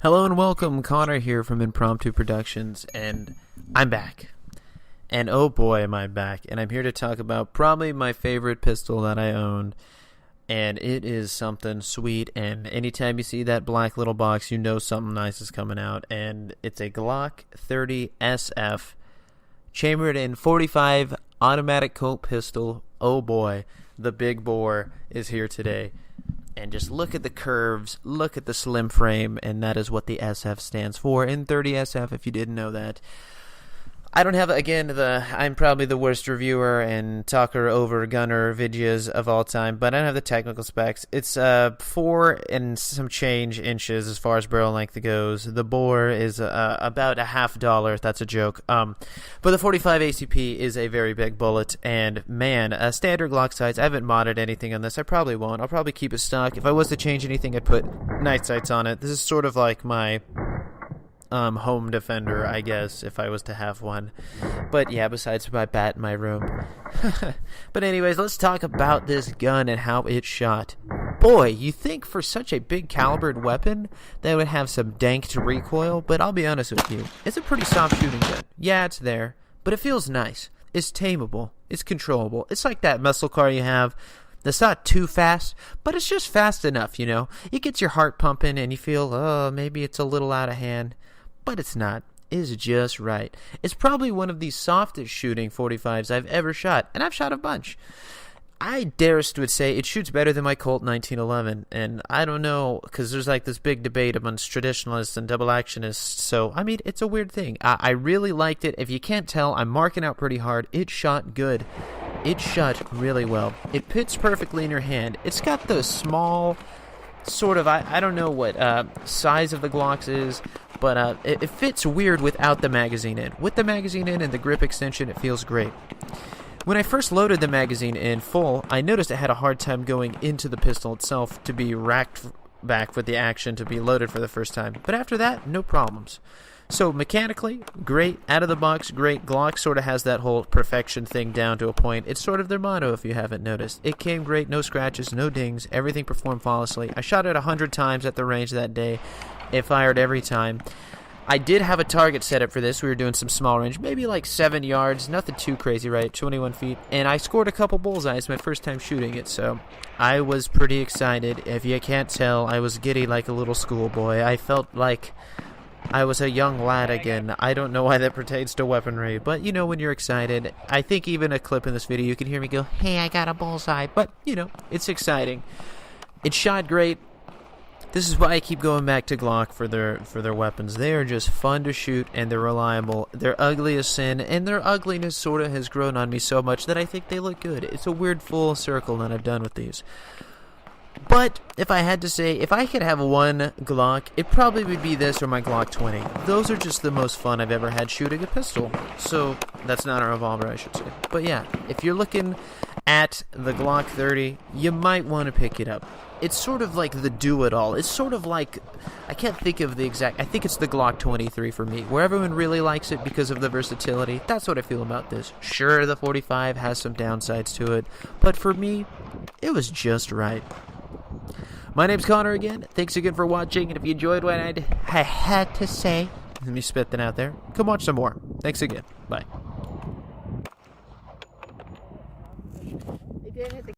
Hello and welcome, Connor here from Impromptu Productions, and I'm back. And oh boy am I back, and I'm here to talk about probably my favorite pistol that I own, and it is something sweet, and anytime you see that black little box, you know something nice is coming out, and it's a Glock 30 SF, chambered in .45 automatic Colt pistol. Oh boy, the big bore is here today. And just look at the curves, look at the slim frame, and that is what the SF stands for in 30SF, if you didn't know that. I don't have, I'm probably the worst reviewer and talker over gunner videos of all time, but I don't have the technical specs. It's 4 and some change inches as far as barrel length goes. The bore is about $50. That's a joke. But the 45 ACP is a very big bullet, and man, a standard Glock sights. I haven't modded anything on this. I probably won't. I'll probably keep it stock. If I was to change anything, I'd put night sights on it. This is sort of like my home defender, I guess, if I was to have one. But yeah, besides my bat in my room. But anyways, let's talk about this gun and how it shot. Boy, you think for such a big calibered weapon that it would have some danked recoil, but I'll be honest with you, it's a pretty soft shooting gun. Yeah, it's there, but it feels nice. It's tameable. It's controllable. It's like that muscle car you have that's not too fast, but it's just fast enough, you know? It gets your heart pumping and you feel, oh, maybe it's a little out of hand. But it's not. It's just right. It's probably one of the softest shooting 45s I've ever shot, and I've shot a bunch. I would say it shoots better than my Colt 1911, and I don't know, because there's like this big debate amongst traditionalists and double actionists, so, I mean, it's a weird thing. I really liked it. If you can't tell, I'm marking out pretty hard. It shot good. It shot really well. It fits perfectly in your hand. It's got the small sort of, I don't know what size of the Glocks is, but it fits weird without the magazine in. With the magazine in and the grip extension, it feels great. When I first loaded the magazine in full, I noticed it had a hard time going into the pistol itself to be racked back with the action to be loaded for the first time. But after that, no problems. So mechanically, great. Out of the box, great. Glock sort of has that whole perfection thing down to a point. It's sort of their motto, if you haven't noticed. It came great, no scratches, no dings. Everything performed flawlessly. I shot it 100 times at the range that day. It fired every time. I did have a target set up for this. We were doing some small range, maybe like 7 yards. Nothing too crazy, right? 21 feet. And I scored a couple bullseyes my first time shooting it, so I was pretty excited. If you can't tell, I was giddy like a little schoolboy. I felt like I was a young lad again. I don't know why that pertains to weaponry, but you know when you're excited. I think even a clip in this video, you can hear me go, hey, I got a bullseye. But, you know, it's exciting. It shot great. This is why I keep going back to Glock for their weapons. They are just fun to shoot, and they're reliable. They're ugly as sin, and their ugliness sort of has grown on me so much that I think they look good. It's a weird full circle that I've done with these. But if I had to say, if I could have one Glock, it probably would be this or my Glock 20. Those are just the most fun I've ever had shooting a pistol. So that's not a revolver, I should say. But yeah, if you're looking at the Glock 30, you might want to pick it up. It's sort of like the do-it-all. It's sort of like, I can't think of the exact, I think it's the Glock 23 for me, where everyone really likes it because of the versatility. That's what I feel about this. Sure, the 45 has some downsides to it, but for me, it was just right. My name's Connor again. Thanks again for watching, and if you enjoyed what I had to say, let me spit that out there. Come watch some more. Thanks again. Bye.